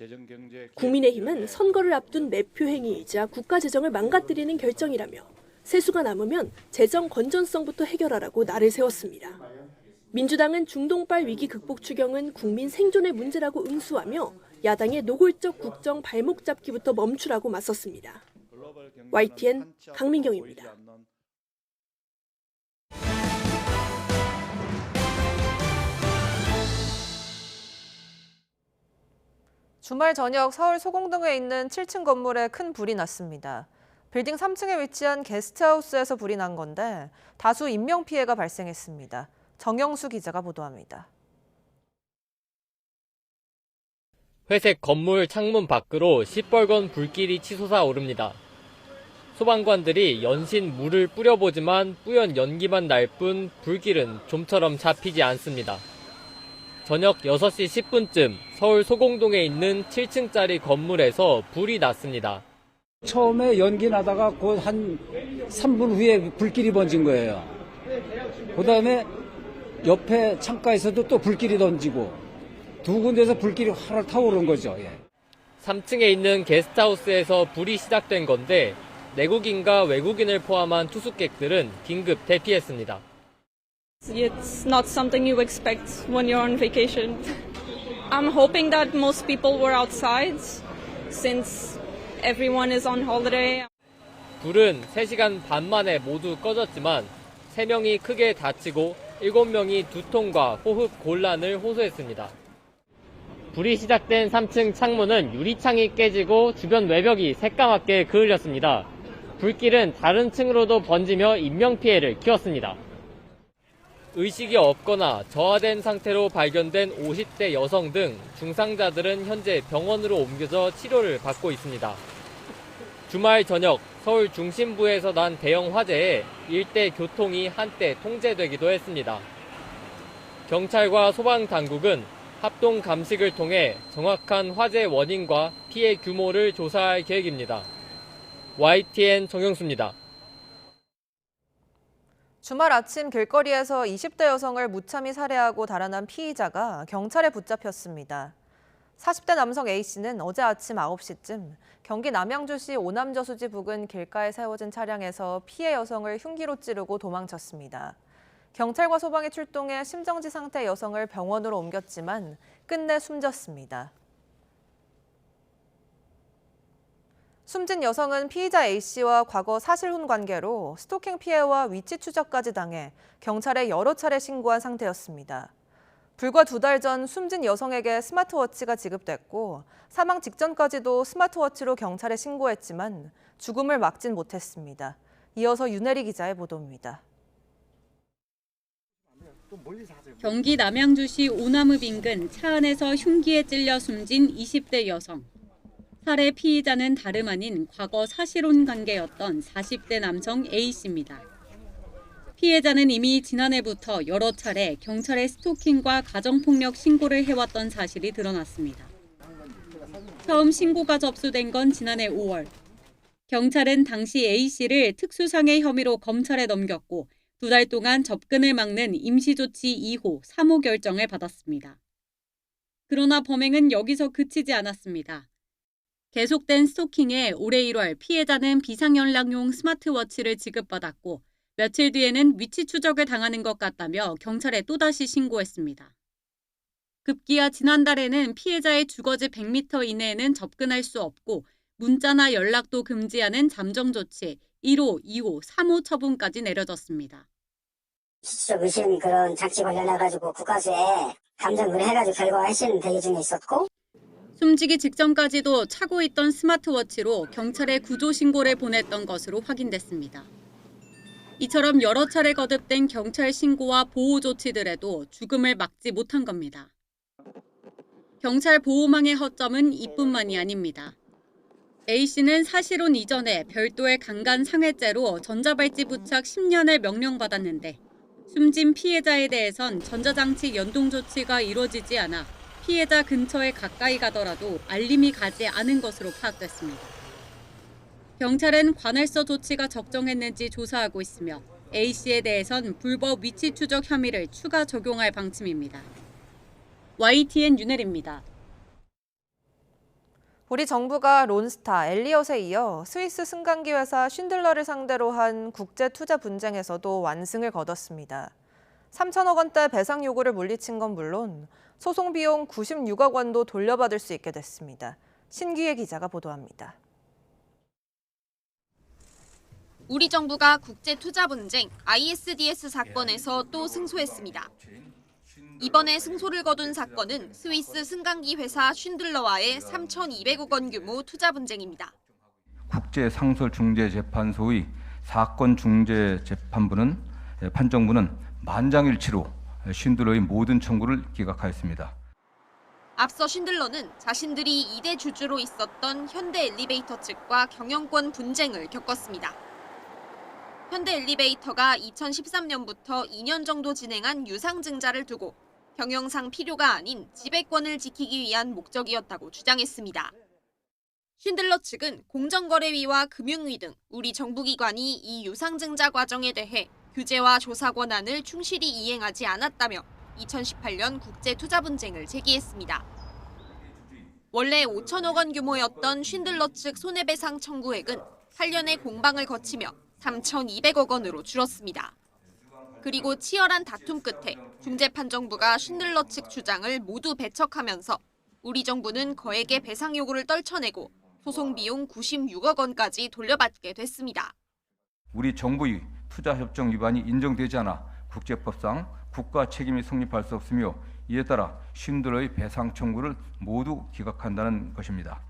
[SPEAKER 10] 국민의힘은 선거를 앞둔 매표 행위이자 국가 재정을 망가뜨리는 결정이라며 세수가 남으면 재정 건전성부터 해결하라고 날을 세웠습니다. 민주당은 중동발 위기 극복 추경은 국민 생존의 문제라고 응수하며 야당의 노골적 국정 발목 잡기부터 멈추라고 맞섰습니다. YTN 강민경입니다.
[SPEAKER 2] 주말 저녁 서울 소공동에 있는 7층 건물에 큰 불이 났습니다. 빌딩 3층에 위치한 게스트하우스에서 불이 난 건데 다수 인명피해가 발생했습니다. 정영수 기자가 보도합니다.
[SPEAKER 13] 회색 건물 창문 밖으로 시뻘건 불길이 치솟아 오릅니다. 소방관들이 연신 물을 뿌려보지만 뿌연 연기만 날 뿐 불길은 좀처럼 잡히지 않습니다. 저녁 6시 10분쯤 서울 소공동에 있는 7층짜리 건물에서 불이 났습니다.
[SPEAKER 14] 처음에 연기 나다가 곧 한 3분 후에 불길이 번진 거예요. 그 다음에 옆에 창가에서도 또 불길이 던지고 두 군데서 불길이 활활 타오른 거죠.
[SPEAKER 13] 3층에 있는 게스트하우스에서 불이 시작된 건데 내국인과 외국인을 포함한 투숙객들은 긴급 대피했습니다.
[SPEAKER 15] It's not something you expect when you're on vacation. I'm hoping that most people were outside since everyone is on holiday.
[SPEAKER 13] 불은 3시간 반 만에 모두 꺼졌지만 3명이 크게 다치고 7명이 두통과 호흡 곤란을 호소했습니다. 불이 시작된 3층 창문은 유리창이 깨지고 주변 외벽이 새까맣게 그을렸습니다. 불길은 다른 층으로도 번지며 인명피해를 키웠습니다. 의식이 없거나 저하된 상태로 발견된 50대 여성 등 중상자들은 현재 병원으로 옮겨져 치료를 받고 있습니다. 주말 저녁 서울 중심부에서 난 대형 화재에 일대 교통이 한때 통제되기도 했습니다. 경찰과 소방당국은 합동 감식을 통해 정확한 화재 원인과 피해 규모를 조사할 계획입니다. YTN 정영수입니다.
[SPEAKER 2] 주말 아침 길거리에서 20대 여성을 무참히 살해하고 달아난 피의자가 경찰에 붙잡혔습니다. 40대 남성 A씨는 어제 아침 9시쯤 경기 남양주시 오남저수지 부근 길가에 세워진 차량에서 피해 여성을 흉기로 찌르고 도망쳤습니다. 경찰과 소방이 출동해 심정지 상태 여성을 병원으로 옮겼지만 끝내 숨졌습니다. 숨진 여성은 피의자 A씨와 과거 사실혼 관계로 스토킹 피해와 위치 추적까지 당해 경찰에 여러 차례 신고한 상태였습니다. 불과 2달 전 숨진 여성에게 스마트워치가 지급됐고 사망 직전까지도 스마트워치로 경찰에 신고했지만 죽음을 막진 못했습니다. 이어서 윤혜리 기자의 보도입니다.
[SPEAKER 3] 경기 남양주시 오남읍 인근 차 안에서 흉기에 찔려 숨진 20대 여성. 살해 피의자는 다름 아닌 과거 사실혼 관계였던 40대 남성 A씨입니다. 피해자는 이미 지난해부터 여러 차례 경찰에 스토킹과 가정폭력 신고를 해왔던 사실이 드러났습니다. 처음 신고가 접수된 건 지난해 5월. 경찰은 당시 A씨를 특수상해 혐의로 검찰에 넘겼고 2달 동안 접근을 막는 임시조치 2호 3호 결정을 받았습니다. 그러나 범행은 여기서 그치지 않았습니다. 계속된 스토킹에 올해 1월 피해자는 비상연락용 스마트워치를 지급받았고 며칠 뒤에는 위치 추적을 당하는 것 같다며 경찰에 또다시 신고했습니다. 급기야 지난달에는 피해자의 주거지 100m 이내에는 접근할 수 없고 문자나 연락도 금지하는 잠정조치 1호, 2호, 3호 처분까지 내려졌습니다.
[SPEAKER 16] 수적 의심 그런 작지 관련해가지고 국가수에 감정 의뢰해가지고 결과 회신 대기 중에 있었고
[SPEAKER 3] 숨지기 직전까지도 차고 있던 스마트워치로 경찰에 구조 신고를 보냈던 것으로 확인됐습니다. 이처럼 여러 차례 거듭된 경찰 신고와 보호 조치들에도 죽음을 막지 못한 겁니다. 경찰 보호망의 허점은 이뿐만이 아닙니다. A씨는 사실혼 이전에 별도의 강간 상해죄로 전자발찌 부착 10년을 명령받았는데 숨진 피해자에 대해선 전자장치 연동 조치가 이루어지지 않아 피해자 근처에 가까이 가더라도 알림이 가지 않은 것으로 파악됐습니다. 경찰은 관할서 조치가 적정했는지 조사하고 있으며 A씨에 대해선 불법 위치 추적 혐의를 추가 적용할 방침입니다. YTN 윤혜리입니다.
[SPEAKER 2] 우리 정부가 론스타, 엘리엇에 이어 스위스 승강기 회사 쉰들러를 상대로 한 국제 투자 분쟁에서도 완승을 거뒀습니다. 3천억 원대 배상 요구를 물리친 건 물론 소송 비용 96억 원도 돌려받을 수 있게 됐습니다. 신기혜 기자가 보도합니다.
[SPEAKER 17] 우리 정부가 국제 투자 분쟁 ISDS 사건에서 또 승소했습니다. 이번에 승소를 거둔 사건은 스위스 승강기 회사 쉰들러와의 3,200억 원 규모 투자 분쟁입니다.
[SPEAKER 18] 국제상설중재재판소의 사건중재재판부는 판정부는 만장일치로 쉰들러의 모든 청구를 기각하였습니다.
[SPEAKER 17] 앞서 쉰들러는 자신들이 2대 주주로 있었던 현대 엘리베이터 측과 경영권 분쟁을 겪었습니다. 현대 엘리베이터가 2013년부터 2년 정도 진행한 유상증자를 두고 경영상 필요가 아닌 지배권을 지키기 위한 목적이었다고 주장했습니다. 쉰들러 측은 공정거래위와 금융위 등 우리 정부기관이 이 유상증자 과정에 대해 규제와 조사 권한을 충실히 이행하지 않았다며 2018년 국제투자 분쟁을 제기했습니다. 원래 5천억 원 규모였던 쉰들러 측 손해배상 청구액은 8년의 공방을 거치며 3,200억 원으로 줄었습니다. 그리고 치열한 다툼 끝에 중재판정부가 쉰들러 측 주장을 모두 배척하면서 우리 정부는 거액의 배상 요구를 떨쳐내고 소송 비용 96억 원까지 돌려받게 됐습니다.
[SPEAKER 18] 우리 정부의 투자협정 위반이 인정되지 않아 국제법상 국가 책임이 성립할 수 없으며 이에 따라 쉰들러의 배상 청구를 모두 기각한다는 것입니다.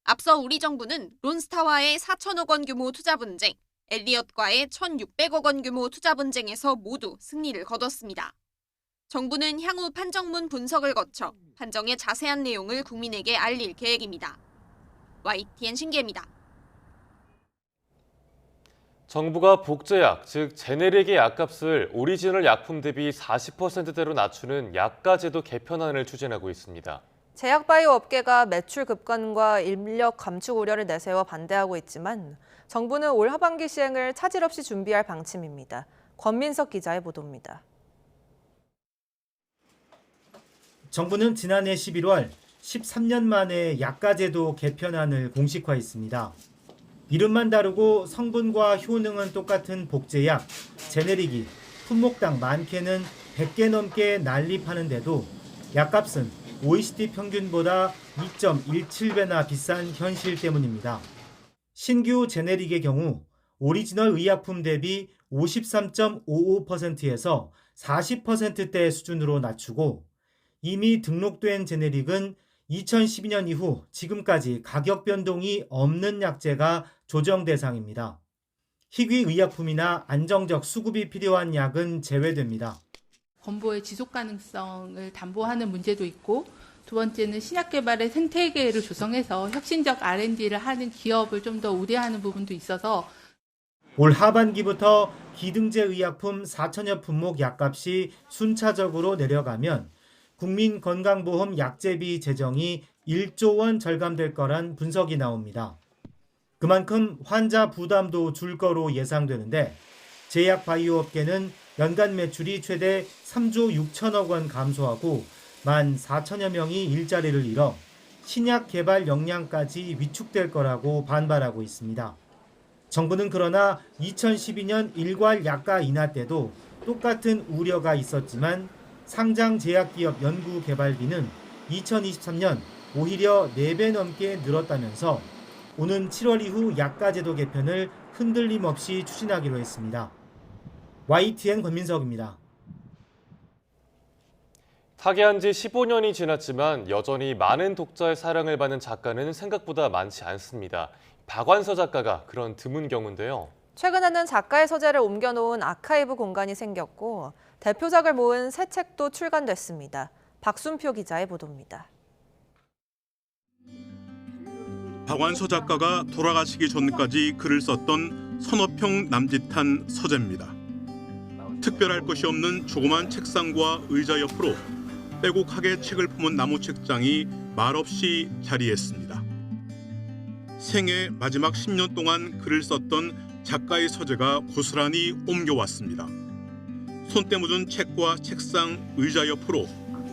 [SPEAKER 17] 앞서 우리 정부는 론스타와의 4천억 원 규모 투자 분쟁, 엘리엇과의 1,600억 원 규모 투자 분쟁에서 모두 승리를 거뒀습니다. 정부는 향후 판정문 분석을 거쳐 판정의 자세한 내용을 국민에게 알릴 계획입니다. YTN 신기혜입니다.
[SPEAKER 1] 정부가 복제약, 즉 제네릭의 약값을 오리지널 약품 대비 40%대로 낮추는 약가제도 개편안을 추진하고 있습니다.
[SPEAKER 2] 제약바이오 업계가 매출 급감과 인력 감축 우려를 내세워 반대하고 있지만 정부는 올 하반기 시행을 차질 없이 준비할 방침입니다. 권민석 기자의 보도입니다.
[SPEAKER 4] 정부는 지난해 11월 13년 만에 약가제도 개편안을 공식화했습니다. 이름만 다르고 성분과 효능은 똑같은 복제약, 제네릭이 품목당 많게는 100개 넘게 난립하는데도 약값은 OECD 평균보다 2.17배나 비싼 현실 때문입니다. 신규 제네릭의 경우 오리지널 의약품 대비 53.55%에서 40%대 수준으로 낮추고 이미 등록된 제네릭은 2012년 이후 지금까지 가격 변동이 없는 약제가 조정 대상입니다. 희귀 의약품이나 안정적 수급이 필요한 약은 제외됩니다.
[SPEAKER 19] 건보의 지속 가능성을 담보하는 문제도 있고, 두 번째는 신약 개발의 생태계를 조성해서 혁신적 R&D를 하는 기업을 좀 더 우대하는 부분도 있어서
[SPEAKER 4] 올 하반기부터 기등재 의약품 4천여 품목 약값이 순차적으로 내려가면 국민건강보험 약제비 재정이 1조 원 절감될 거란 분석이 나옵니다. 그만큼 환자 부담도 줄 거로 예상되는데 제약 바이오 업계는 연간 매출이 최대 3조 6천억 원 감소하고 14,000여 명이 일자리를 잃어 신약 개발 역량까지 위축될 거라고 반발하고 있습니다. 정부는 그러나 2012년 일괄 약가 인하 때도 똑같은 우려가 있었지만 상장 제약기업 연구개발비는 2023년 오히려 4배 넘게 늘었다면서 오는 7월 이후 약가제도 개편을 흔들림 없이 추진하기로 했습니다. YTN 권민석입니다.
[SPEAKER 1] 타계한 지 15년이 지났지만 여전히 많은 독자의 사랑을 받는 작가는 생각보다 많지 않습니다. 박완서 작가가 그런 드문 경우인데요.
[SPEAKER 2] 최근에는 작가의 서재를 옮겨놓은 아카이브 공간이 생겼고 대표작을 모은 새 책도 출간됐습니다. 박순표 기자의 보도입니다.
[SPEAKER 20] 박완서 작가가 돌아가시기 전까지 글을 썼던 서너 평 남짓한 서재입니다. 특별할 것이 없는 조그만 책상과 의자 옆으로 빼곡하게 책을 품은 나무 책장이 말없이 자리했습니다. 생애 마지막 10년 동안 글을 썼던 작가의 서재가 고스란히 옮겨왔습니다. 손때 묻은 책과 책상, 의자 옆으로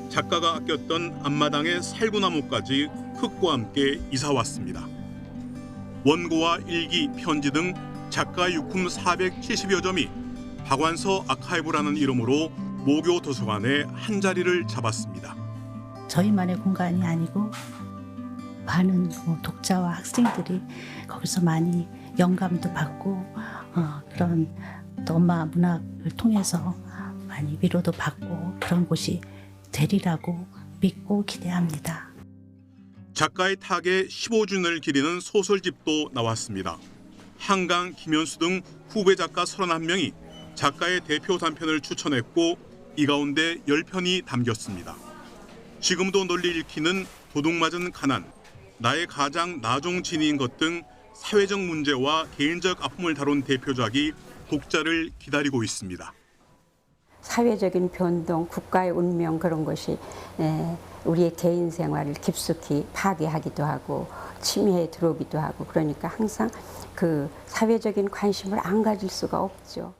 [SPEAKER 20] 작가가 아꼈던 앞마당의 살구나무까지 흙과 함께 이사왔습니다. 원고와 일기, 편지 등 작가 유품 470여 점이 박완서 아카이브라는 이름으로 모교 도서관에 한 자리를 잡았습니다.
[SPEAKER 21] 저희만의 공간이 아니고 많은 독자와 학생들이 거기서 많이 영감도 받고 그런 또 엄마 문학을 통해서 많이 위로도 받고 그런 곳이 되리라고 믿고 기대합니다.
[SPEAKER 20] 작가의 타계 15주년을 기리는 소설집도 나왔습니다. 한강, 김현수 등 후배 작가 31명이 작가의 대표 단편을 추천했고 이 가운데 10편이 담겼습니다. 지금도 널리 읽히는 도둑맞은 가난, 나의 가장 나종진인 것 등 사회적 문제와 개인적 아픔을 다룬 대표작이 독자를 기다리고 있습니다.
[SPEAKER 22] 사회적인 변동, 국가의 운명 그런 것이 우리의 개인 생활을 깊숙이 파괴하기도 하고 침해에 들어오기도 하고 그러니까 항상 그 사회적인 관심을 안 가질 수가 없죠.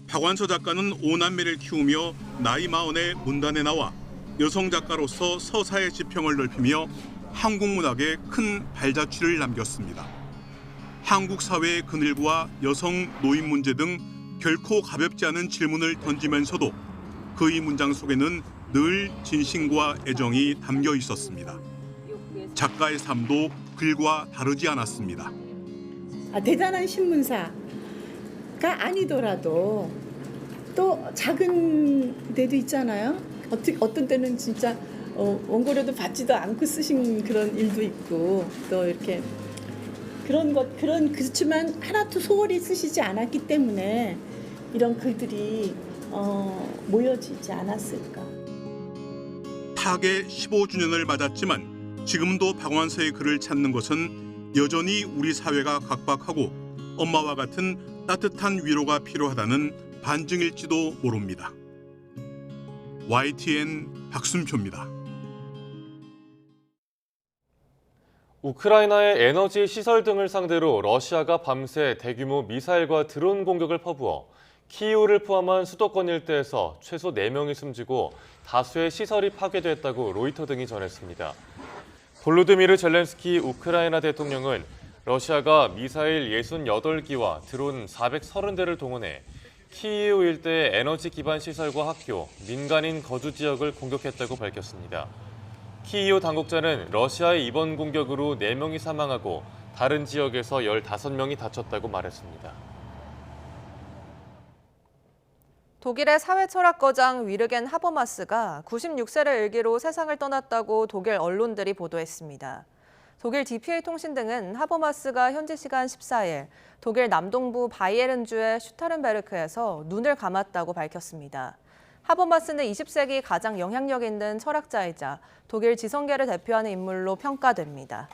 [SPEAKER 20] 박완서 작가는 5남매를 키우며 나이 40에 문단에 나와 여성 작가로서 서사의 지평을 넓히며 한국 문학에 큰 발자취를 남겼습니다. 한국 사회의 그늘과 여성, 노인 문제 등 결코 가볍지 않은 질문을 던지면서도 그의 문장 속에는 늘 진심과 애정이 담겨 있었습니다. 작가의 삶도 글과 다르지 않았습니다.
[SPEAKER 23] 대단한 신문사가 아니더라도 또 작은 데도 있잖아요. 어떤 때는 진짜 원고료도 받지도 않고 쓰신 그런 일도 있고 또 이렇게 그렇지만 하나도 소홀히 쓰시지 않았기 때문에 이런 글들이 모여지지 않았을까.
[SPEAKER 20] 타계 15주년을 맞았지만 지금도 박완서의 글을 찾는 것은 여전히 우리 사회가 각박하고 엄마와 같은 따뜻한 위로가 필요하다는 반증일지도 모릅니다. YTN 박순표입니다.
[SPEAKER 1] 우크라이나의 에너지 시설 등을 상대로 러시아가 밤새 대규모 미사일과 드론 공격을 퍼부어 키이우를 포함한 수도권 일대에서 최소 4명이 숨지고 다수의 시설이 파괴됐다고 로이터 등이 전했습니다. 볼로디미르 젤렌스키 우크라이나 대통령은 러시아가 미사일 68기와 드론 430대를 동원해 키이우 일대의 에너지 기반 시설과 학교, 민간인 거주 지역을 공격했다고 밝혔습니다. 키이우 당국자는 러시아의 이번 공격으로 4명이 사망하고 다른 지역에서 15명이 다쳤다고 말했습니다.
[SPEAKER 2] 독일의 사회철학거장 위르겐 하버마스가 96세를 일기로 세상을 떠났다고 독일 언론들이 보도했습니다. 독일 DPA 통신 등은 하버마스가 현지 시간 14일 독일 남동부 바이에른주의 슈타른베르크에서 눈을 감았다고 밝혔습니다. 하버마스는 20세기 가장 영향력 있는 철학자이자 독일 지성계를 대표하는 인물로 평가됩니다.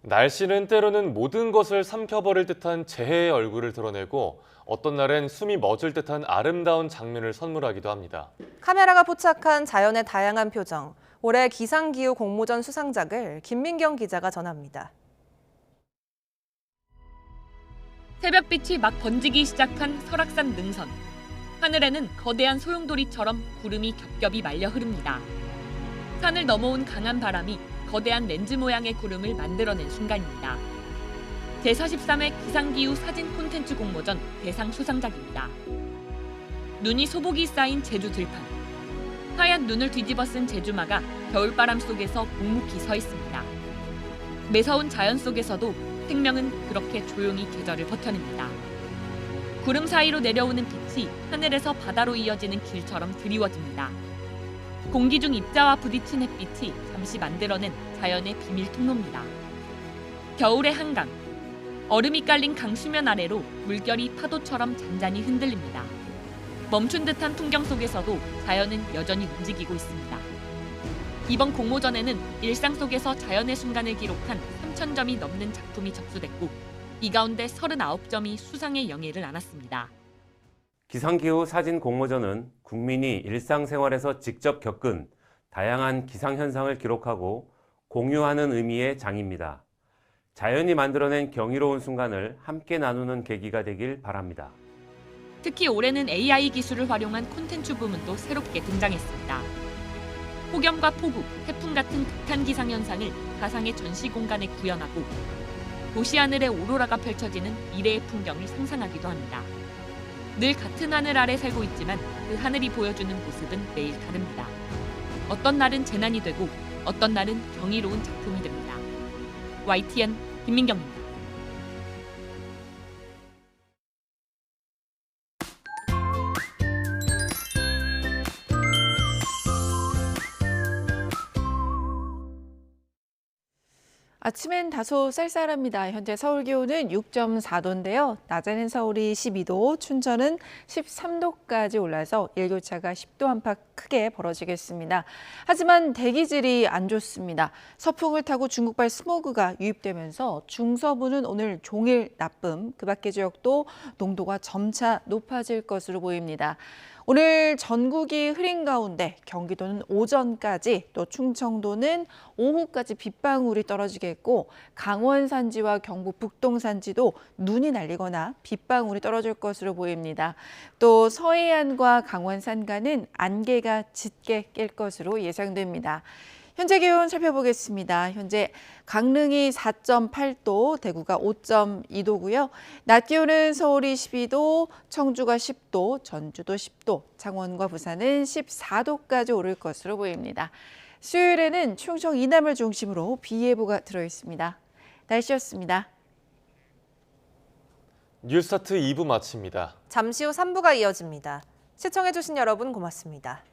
[SPEAKER 1] 날씨는 때로는 모든 것을 삼켜버릴 듯한 재해의 얼굴을 드러내고 어떤 날엔 숨이 멎을 듯한 아름다운 장면을 선물하기도 합니다.
[SPEAKER 2] 카메라가 포착한 자연의 다양한 표정, 올해 기상기후 공모전 수상작을 김민경 기자가 전합니다.
[SPEAKER 3] 새벽빛이 막 번지기 시작한 설악산 능선. 하늘에는 거대한 소용돌이처럼 구름이 겹겹이 말려 흐릅니다. 산을 넘어온 강한 바람이 거대한 렌즈 모양의 구름을 만들어낸 순간입니다. 제43회 기상기후 사진 콘텐츠 공모전 대상 수상작입니다. 눈이 소복이 쌓인 제주 들판. 하얀 눈을 뒤집어 쓴 제주마가 겨울바람 속에서 묵묵히 서 있습니다. 매서운 자연 속에서도 생명은 그렇게 조용히 계절을 버텨냅니다. 구름 사이로 내려오는 빛이 하늘에서 바다로 이어지는 길처럼 드리워집니다. 공기 중 입자와 부딪힌 햇빛이 잠시 만들어낸 자연의 비밀 통로입니다. 겨울의 한강. 얼음이 깔린 강 수면 아래로 물결이 파도처럼 잔잔히 흔들립니다. 멈춘 듯한 풍경 속에서도 자연은 여전히 움직이고 있습니다. 이번 공모전에는 일상 속에서 자연의 순간을 기록한 3,000점이 넘는 작품이 접수됐고 이 가운데 39점이 수상의 영예를 안았습니다.
[SPEAKER 5] 기상기후 사진 공모전은 국민이 일상생활에서 직접 겪은 다양한 기상현상을 기록하고 공유하는 의미의 장입니다. 자연이 만들어낸 경이로운 순간을 함께 나누는 계기가 되길 바랍니다.
[SPEAKER 3] 특히 올해는 AI 기술을 활용한 콘텐츠 부문도 새롭게 등장했습니다. 폭염과 폭우, 태풍 같은 극한 기상현상을 가상의 전시 공간에 구현하고 도시 하늘에 오로라가 펼쳐지는 미래의 풍경을 상상하기도 합니다. 늘 같은 하늘 아래 살고 있지만 그 하늘이 보여주는 모습은 매일 다릅니다. 어떤 날은 재난이 되고 어떤 날은 경이로운 작품이 됩니다. YTN 김민경입니다.
[SPEAKER 6] 아침엔 다소 쌀쌀합니다. 현재 서울 기온은 6.4도인데요. 낮에는 서울이 12도, 춘천은 13도까지 올라서 일교차가 10도 안팎 크게 벌어지겠습니다. 하지만 대기질이 안 좋습니다. 서풍을 타고 중국발 스모그가 유입되면서 중서부는 오늘 종일 나쁨, 그 밖의 지역도 농도가 점차 높아질 것으로 보입니다. 오늘 전국이 흐린 가운데 경기도는 오전까지 또 충청도는 오후까지 빗방울이 떨어지겠고 강원 산지와 경북 북동 산지도 눈이 날리거나 빗방울이 떨어질 것으로 보입니다. 또 서해안과 강원 산간은 안개가 짙게 낄 것으로 예상됩니다. 현재 기온 살펴보겠습니다. 현재 강릉이 4.8도, 대구가 5.2도고요. 낮 기온은 서울이 12도, 청주가 10도, 전주도 10도, 창원과 부산은 14도까지 오를 것으로 보입니다. 수요일에는 충청 이남을 중심으로 비 예보가 들어있습니다. 날씨였습니다.
[SPEAKER 1] 뉴스타트 2부 마칩니다.
[SPEAKER 2] 잠시 후 3부가 이어집니다. 시청해주신 여러분 고맙습니다.